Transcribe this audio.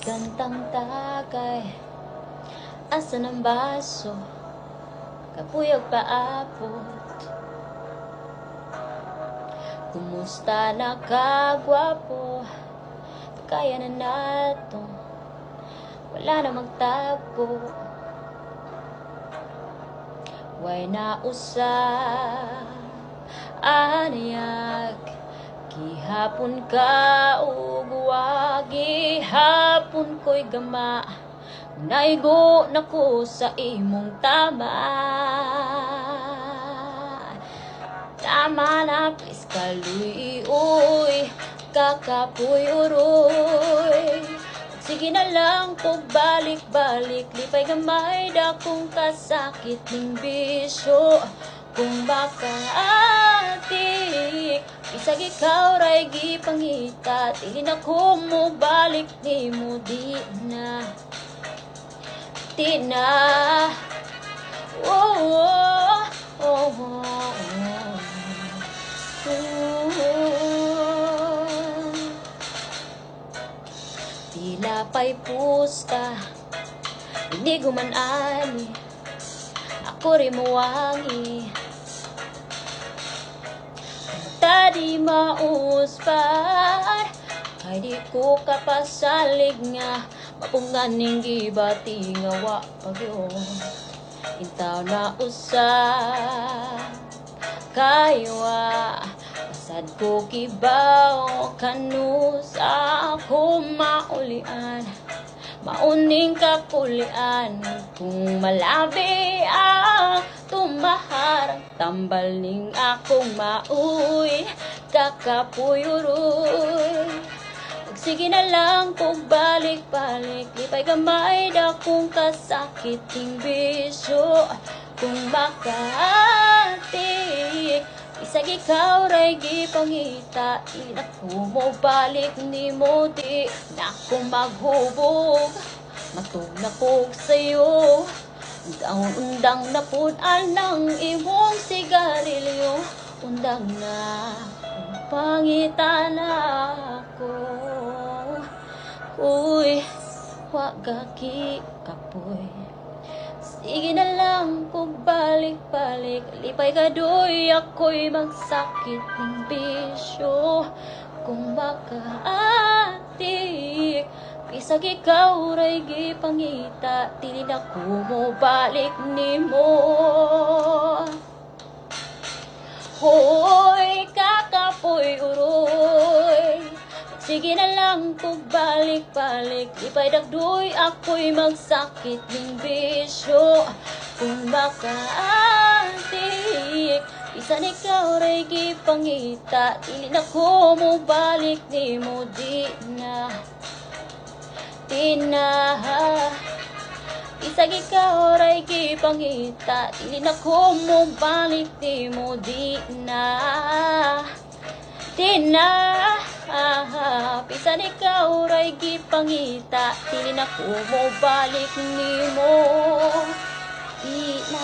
Gantang tagay, asan ang baso? Kapuyog paabot. Kumusta na kagwapo? Kaya na nato, wala na magtago. Way na usap anayag, gihapon ka ugwa, gihapon ko'y gama. Naigo na ko sa imong tama. Tama na, please kaluy, uy, kakapuy uroy. Sige na lang, kung balik-balik, lipay gamay, dakong kasakit ning bisyo. Kung makaatik, bisag ikaw ray gipangita, dili na ko mo balik ni mo, di na. Di na. Oh, oh, oh, oh, oh. Tila pa'y pusta, hindi gumanani, ako rin muwangi. Tadi mauspar, kay di ko kapasalig nga, mapunganing gibati nga wa pagyo. Intaw na usap kaywa, pasad ko kibaw kanu sa ako maulian. Mauning kapulian, kung malabi ang tumaharang, tambal ning akong mauy, kakapuyuroy. Sige na lang, kung balik-balik, lipay gamay, dakong kasakit ning bisyo. Kung makaatik, isag ikaw ray gipangita, di na ko mo balik ni mo, di na ko maghubog, matug na ko sa'yo. Undang na punan ng imong sigarilyo, undang na pangita na ako. Uy, wagaki kapoy. Sige na lang, kung balik-balik, lipay kadoy, ako'y magsakit ng bisyo. Kung makaatik, bisag ikaw ray gipangita, dili na ko mo balik ni mo. Hoy, kakapoy uroy. Sige na lang, kung balik-balik, lipay dagdoy, ako'y magsakit ng bisyo. Kung makaatik, bisan ikaw ray gipangita, dili na ko mo balik ni mo, di na. Di na. Isag ikaw ray gipangita, dili na ko mo balik ni mo, di na. Di na. Bisan ikaw ray gipangita, dili na ko mo balik ni mo, di na.